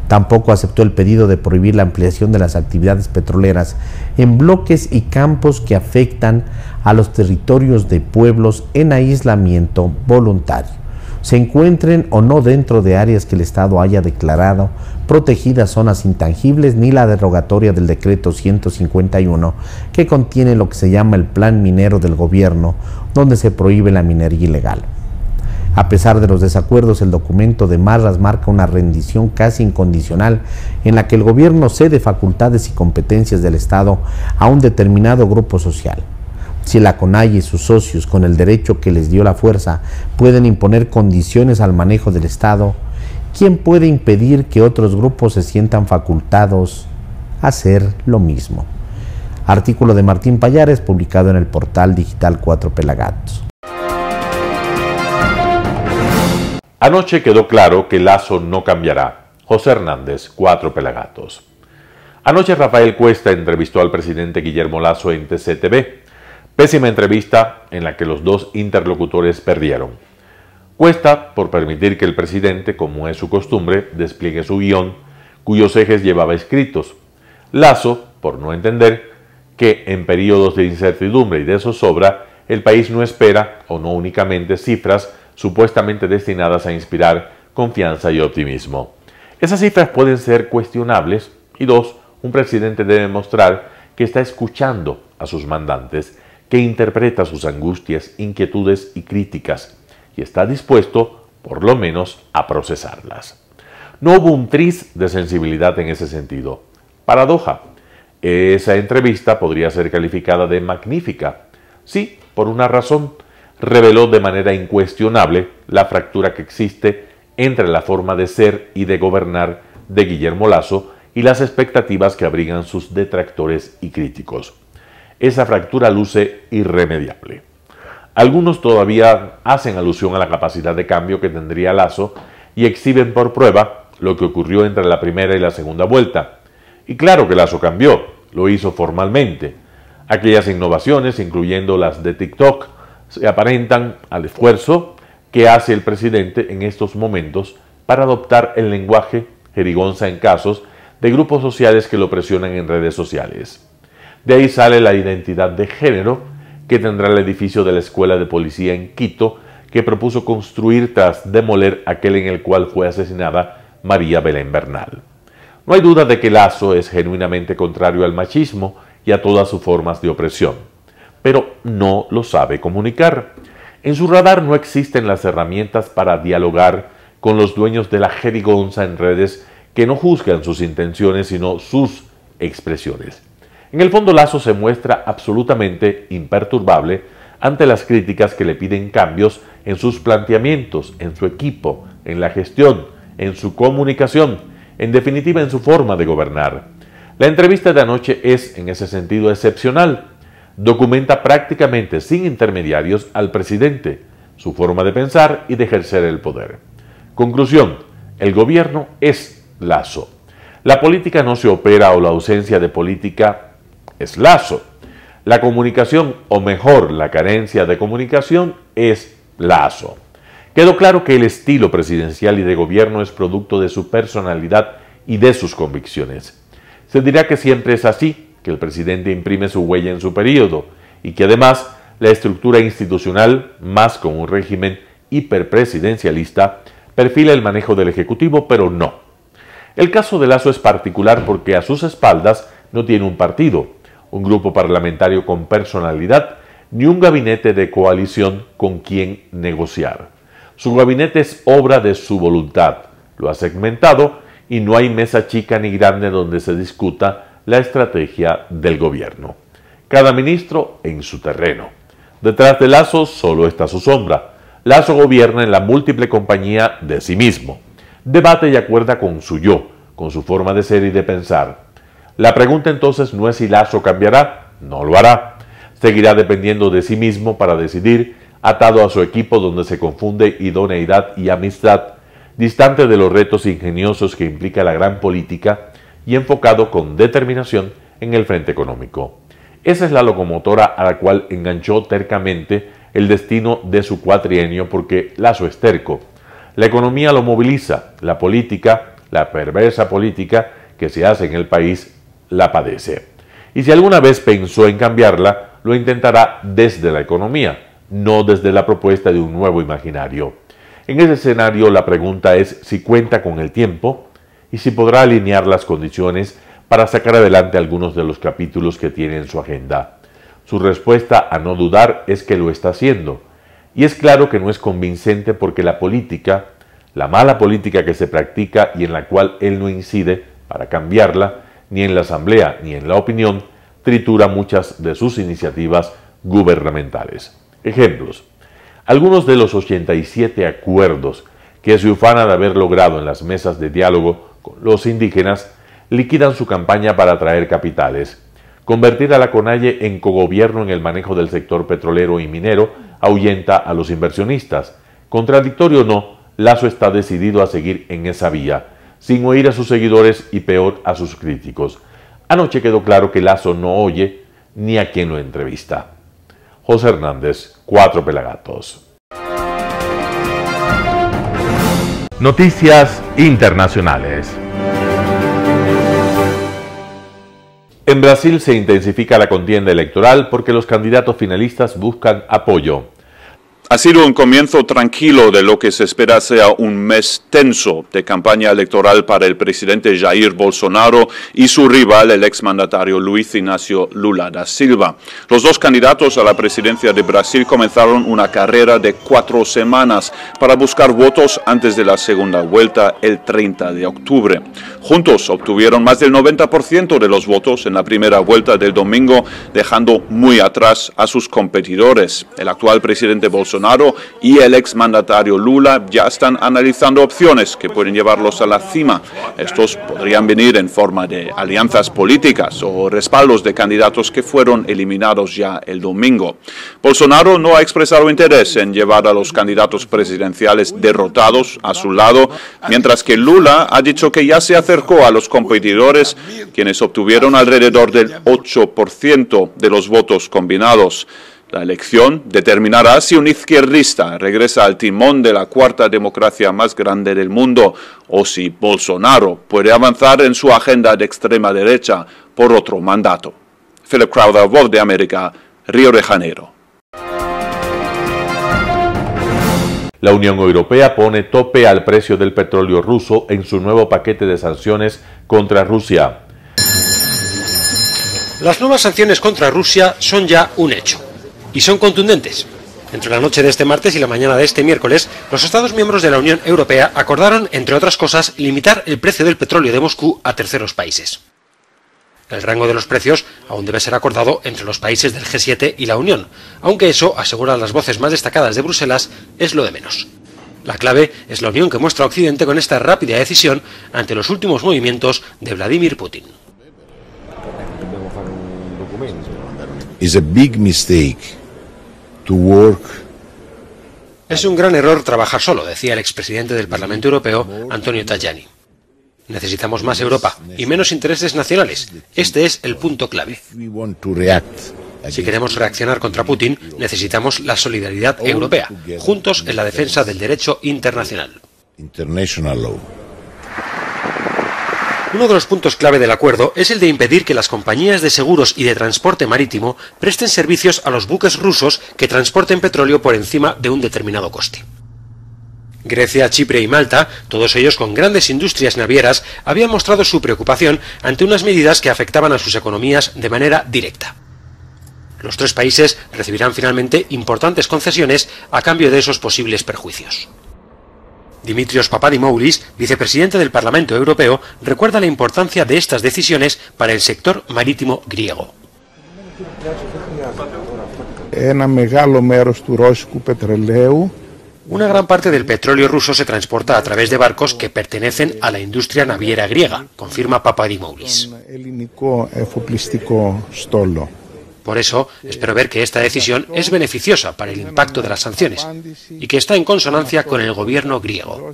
Tampoco aceptó el pedido de prohibir la ampliación de las actividades petroleras en bloques y campos que afectan a los territorios de pueblos en aislamiento voluntario, se encuentren o no dentro de áreas que el Estado haya declarado protegidas zonas intangibles, ni la derogatoria del decreto 151, que contiene lo que se llama el plan minero del gobierno, donde se prohíbe la minería ilegal. A pesar de los desacuerdos, el documento de Marras marca una rendición casi incondicional en la que el gobierno cede facultades y competencias del Estado a un determinado grupo social. Si la CONAIE y sus socios, con el derecho que les dio la fuerza, pueden imponer condiciones al manejo del Estado, ¿quién puede impedir que otros grupos se sientan facultados a hacer lo mismo? Artículo de Martín Pallares, publicado en el portal digital Cuatro Pelagatos. Anoche quedó claro que Lasso no cambiará. José Hernández, 4 Pelagatos. Anoche Rafael Cuesta entrevistó al presidente Guillermo Lasso en TCTV. Pésima entrevista en la que los dos interlocutores perdieron. Cuesta por permitir que el presidente, como es su costumbre, despliegue su guión, cuyos ejes llevaba escritos. Lasso por no entender que en periodos de incertidumbre y de zozobra, el país no espera, o no únicamente, cifras supuestamente destinadas a inspirar confianza y optimismo. Esas cifras pueden ser cuestionables y dos, un presidente debe mostrar que está escuchando a sus mandantes, que interpreta sus angustias, inquietudes y críticas y está dispuesto, por lo menos, a procesarlas. No hubo un tris de sensibilidad en ese sentido. Paradoja. Esa entrevista podría ser calificada de magnífica. Sí, por una razón. Reveló de manera incuestionable la fractura que existe entre la forma de ser y de gobernar de Guillermo Lasso y las expectativas que abrigan sus detractores y críticos. Esa fractura luce irremediable. Algunos todavía hacen alusión a la capacidad de cambio que tendría Lasso y exhiben por prueba lo que ocurrió entre la primera y la segunda vuelta. Y claro que Lasso cambió, lo hizo formalmente. Aquellas innovaciones, incluyendo las de TikTok, se aparentan al esfuerzo que hace el presidente en estos momentos para adoptar el lenguaje jerigonza en casos de grupos sociales que lo presionan en redes sociales. De ahí sale la identidad de género que tendrá el edificio de la Escuela de Policía en Quito, que propuso construir tras demoler aquel en el cual fue asesinada María Belén Bernal. No hay duda de que Lasso es genuinamente contrario al machismo y a todas sus formas de opresión, pero no lo sabe comunicar. En su radar no existen las herramientas para dialogar con los dueños de la jerigonza en redes que no juzgan sus intenciones sino sus expresiones. En el fondo, Lasso se muestra absolutamente imperturbable ante las críticas que le piden cambios en sus planteamientos, en su equipo, en la gestión, en su comunicación, en definitiva en su forma de gobernar. La entrevista de anoche es, en ese sentido, excepcional. Documenta prácticamente sin intermediarios al presidente, su forma de pensar y de ejercer el poder. Conclusión: el gobierno es Lasso. La política no se opera o la ausencia de política es Lasso. La comunicación, o mejor, la carencia de comunicación, es Lasso. Quedó claro que el estilo presidencial y de gobierno es producto de su personalidad y de sus convicciones. Se dirá que siempre es así, que el presidente imprime su huella en su periodo y que además la estructura institucional, más con un régimen hiperpresidencialista, perfila el manejo del Ejecutivo, pero no. El caso de Lasso es particular porque a sus espaldas no tiene un partido, un grupo parlamentario con personalidad, ni un gabinete de coalición con quien negociar. Su gabinete es obra de su voluntad, lo ha segmentado y no hay mesa chica ni grande donde se discuta la estrategia del gobierno. Cada ministro en su terreno. Detrás de Lasso solo está su sombra. Lasso gobierna en la múltiple compañía de sí mismo. Debate y acuerda con su yo, con su forma de ser y de pensar. La pregunta entonces no es si Lasso cambiará, no lo hará. Seguirá dependiendo de sí mismo para decidir, atado a su equipo donde se confunde idoneidad y amistad, distante de los retos ingeniosos que implica la gran política y enfocado con determinación en el frente económico. Esa es la locomotora a la cual enganchó tercamente el destino de su cuatrienio porque Lasso es terco. La economía lo moviliza, la política, la perversa política que se hace en el país, la padece. Y si alguna vez pensó en cambiarla, lo intentará desde la economía, no desde la propuesta de un nuevo imaginario. En ese escenario la pregunta es si cuenta con el tiempo y si podrá alinear las condiciones para sacar adelante algunos de los capítulos que tiene en su agenda. Su respuesta, a no dudar, es que lo está haciendo. Y es claro que no es convincente porque la política, la mala política que se practica y en la cual él no incide para cambiarla, ni en la Asamblea ni en la opinión, tritura muchas de sus iniciativas gubernamentales. Ejemplos. Algunos de los 87 acuerdos que se ufana de haber logrado en las mesas de diálogo con los indígenas liquidan su campaña para atraer capitales. Convertir a la CONAIE en cogobierno en el manejo del sector petrolero y minero ahuyenta a los inversionistas. Contradictorio o no, Lasso está decidido a seguir en esa vía, sin oír a sus seguidores y peor a sus críticos. Anoche quedó claro que Lasso no oye ni a quien lo entrevista. José Hernández, 4 Pelagatos. Noticias internacionales. En Brasil se intensifica la contienda electoral porque los candidatos finalistas buscan apoyo. Ha sido un comienzo tranquilo de lo que se espera sea un mes tenso de campaña electoral para el presidente Jair Bolsonaro y su rival, el exmandatario Luiz Inácio Lula da Silva. Los dos candidatos a la presidencia de Brasil comenzaron una carrera de 4 semanas para buscar votos antes de la segunda vuelta el 30 de octubre. Juntos obtuvieron más del 90% de los votos en la primera vuelta del domingo, dejando muy atrás a sus competidores. El actual presidente Bolsonaro y el exmandatario Lula ya están analizando opciones que pueden llevarlos a la cima. Estos podrían venir en forma de alianzas políticas o respaldos de candidatos que fueron eliminados ya el domingo. Bolsonaro no ha expresado interés en llevar a los candidatos presidenciales derrotados a su lado, mientras que Lula ha dicho que ya se acercó a los competidores, quienes obtuvieron alrededor del 8% de los votos combinados. La elección determinará si un izquierdista regresa al timón de la cuarta democracia más grande del mundo o si Bolsonaro puede avanzar en su agenda de extrema derecha por otro mandato. Philip Crowder, Voz de América, Río de Janeiro. La Unión Europea pone tope al precio del petróleo ruso en su nuevo paquete de sanciones contra Rusia. Las nuevas sanciones contra Rusia son ya un hecho. Y son contundentes. Entre la noche de este martes y la mañana de este miércoles, los Estados miembros de la Unión Europea acordaron, entre otras cosas, limitar el precio del petróleo de Moscú a terceros países. El rango de los precios aún debe ser acordado entre los países del G7 y la Unión, aunque eso, aseguran las voces más destacadas de Bruselas, es lo de menos. La clave es la unión que muestra Occidente con esta rápida decisión ante los últimos movimientos de Vladimir Putin. It's a big mistake to work. Es un gran error trabajar solo, decía el expresidente del Parlamento Europeo, Antonio Tajani. Necesitamos más Europa y menos intereses nacionales. Este es el punto clave. Si queremos reaccionar contra Putin, necesitamos la solidaridad europea, juntos en la defensa del derecho internacional. Uno de los puntos clave del acuerdo es el de impedir que las compañías de seguros y de transporte marítimo presten servicios a los buques rusos que transporten petróleo por encima de un determinado coste. Grecia, Chipre y Malta, todos ellos con grandes industrias navieras, habían mostrado su preocupación ante unas medidas que afectaban a sus economías de manera directa. Los 3 países recibirán finalmente importantes concesiones a cambio de esos posibles perjuicios. Dimitrios Papadimoulis, vicepresidente del Parlamento Europeo, recuerda la importancia de estas decisiones para el sector marítimo griego. Una gran parte del petróleo ruso se transporta a través de barcos que pertenecen a la industria naviera griega, confirma Papadimoulis. Por eso, espero ver que esta decisión es beneficiosa para el impacto de las sanciones y que está en consonancia con el gobierno griego.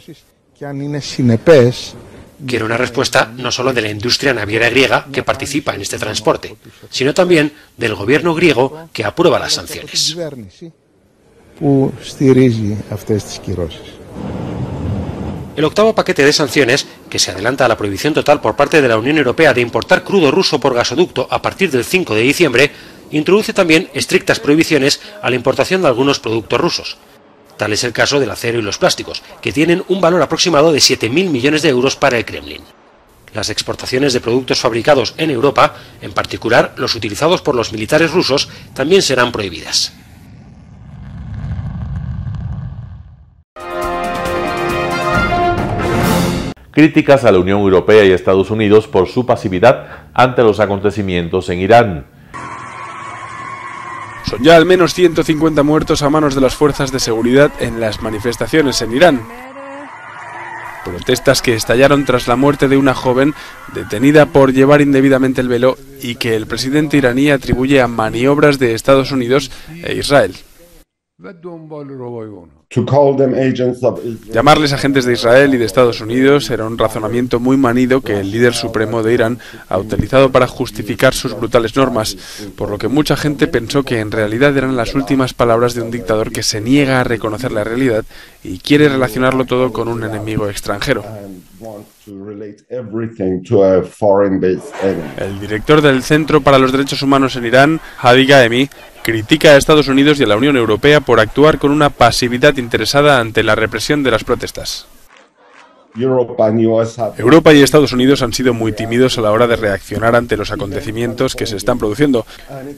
Quiero una respuesta no solo de la industria naviera griega que participa en este transporte, sino también del gobierno griego que aprueba las sanciones. El octavo paquete de sanciones, que se adelanta a la prohibición total por parte de la Unión Europea de importar crudo ruso por gasoducto a partir del 5 de diciembre, introduce también estrictas prohibiciones a la importación de algunos productos rusos. Tal es el caso del acero y los plásticos, que tienen un valor aproximado de 7.000 millones de euros para el Kremlin. Las exportaciones de productos fabricados en Europa, en particular los utilizados por los militares rusos, también serán prohibidas. Críticas a la Unión Europea y Estados Unidos por su pasividad ante los acontecimientos en Irán. Son ya al menos 150 muertos a manos de las fuerzas de seguridad en las manifestaciones en Irán. Protestas que estallaron tras la muerte de una joven detenida por llevar indebidamente el velo y que el presidente iraní atribuye a maniobras de Estados Unidos e Israel. Llamarles agentes de Israel y de Estados Unidos era un razonamiento muy manido que el líder supremo de Irán ha utilizado para justificar sus brutales normas, por lo que mucha gente pensó que en realidad eran las últimas palabras de un dictador que se niega a reconocer la realidad y quiere relacionarlo todo con un enemigo extranjero. El director del Centro para los Derechos Humanos en Irán, Hadi Gaemi, critica a Estados Unidos y a la Unión Europea por actuar con una pasividad interesada ante la represión de las protestas. Europa y Estados Unidos han sido muy tímidos a la hora de reaccionar ante los acontecimientos que se están produciendo.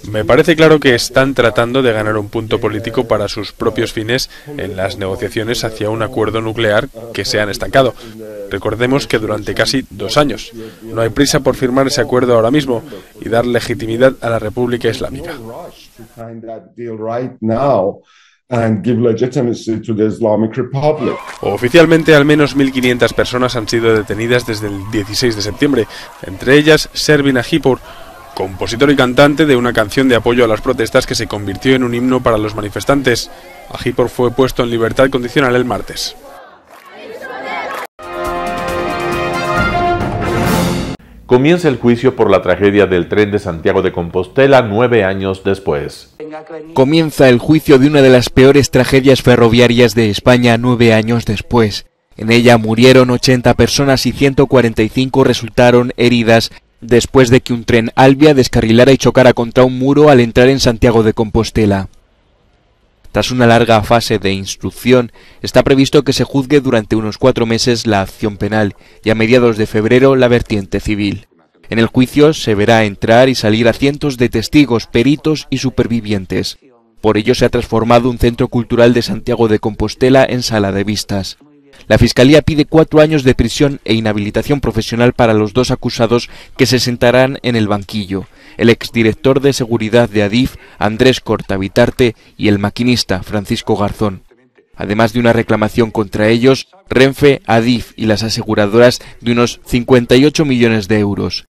Me parece claro que están tratando de ganar un punto político para sus propios fines en las negociaciones hacia un acuerdo nuclear que se han estancado. Recordemos que durante casi 2 años. No hay prisa por firmar ese acuerdo ahora mismo y dar legitimidad a la República Islámica. Oficialmente, al menos 1.500 personas han sido detenidas desde el 16 de septiembre, entre ellas Servin Agipur, compositor y cantante de una canción de apoyo a las protestas que se convirtió en un himno para los manifestantes. Agipur fue puesto en libertad condicional el martes. Comienza el juicio por la tragedia del tren de Santiago de Compostela 9 años después. Comienza el juicio de una de las peores tragedias ferroviarias de España 9 años después. En ella murieron 80 personas y 145 resultaron heridas después de que un tren Alvia descarrilara y chocara contra un muro al entrar en Santiago de Compostela. Tras una larga fase de instrucción, está previsto que se juzgue durante unos 4 meses la acción penal y a mediados de febrero la vertiente civil. En el juicio se verá entrar y salir a cientos de testigos, peritos y supervivientes. Por ello se ha transformado un centro cultural de Santiago de Compostela en sala de vistas. La Fiscalía pide 4 años de prisión e inhabilitación profesional para los 2 acusados que se sentarán en el banquillo, el exdirector de seguridad de Adif, Andrés Cortavitarte, y el maquinista, Francisco Garzón. Además de una reclamación contra ellos, Renfe, Adif y las aseguradoras de unos 58 millones de euros.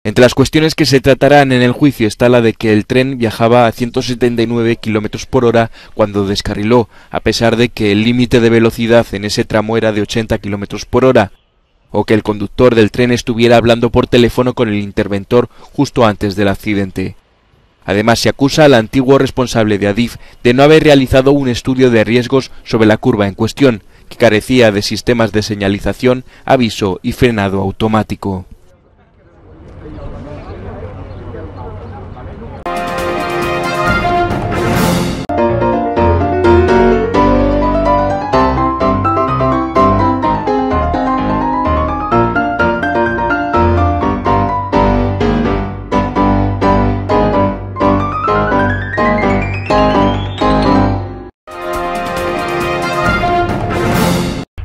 Entre las cuestiones que se tratarán en el juicio está la de que el tren viajaba a 179 km por hora cuando descarriló, a pesar de que el límite de velocidad en ese tramo era de 80 km por hora, o que el conductor del tren estuviera hablando por teléfono con el interventor justo antes del accidente. Además, se acusa al antiguo responsable de Adif de no haber realizado un estudio de riesgos sobre la curva en cuestión, que carecía de sistemas de señalización, aviso y frenado automático.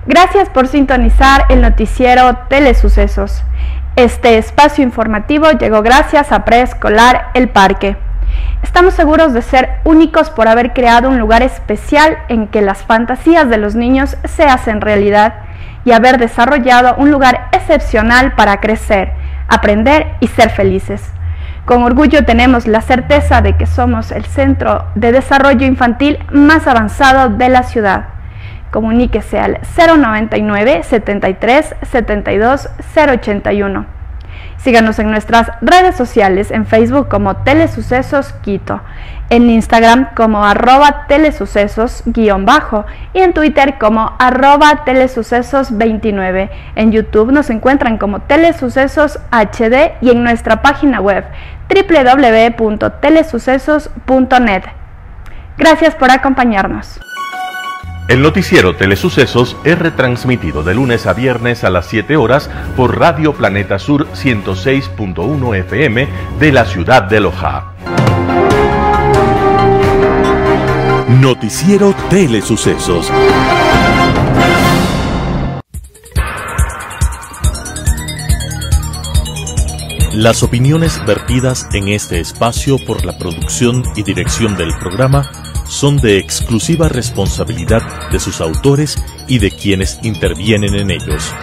Gracias por sintonizar el noticiero Telesucesos. Este espacio informativo llegó gracias a Preescolar El Parque. Estamos seguros de ser únicos por haber creado un lugar especial en que las fantasías de los niños se hacen realidad y haber desarrollado un lugar excepcional para crecer, aprender y ser felices. Con orgullo tenemos la certeza de que somos el centro de desarrollo infantil más avanzado de la ciudad. Comuníquese al 099 73 72 081. Síganos en nuestras redes sociales, en Facebook como Telesucesos Quito, en Instagram como @telesucesos_ y en Twitter como @telesucesos29. En YouTube nos encuentran como Telesucesos HD y en nuestra página web www.telesucesos.net. Gracias por acompañarnos. El noticiero Telesucesos es retransmitido de lunes a viernes a las 7 horas por Radio Planeta Sur 106.1 FM de la ciudad de Loja. Noticiero Telesucesos. Las opiniones vertidas en este espacio por la producción y dirección del programa son de exclusiva responsabilidad de sus autores y de quienes intervienen en ellos.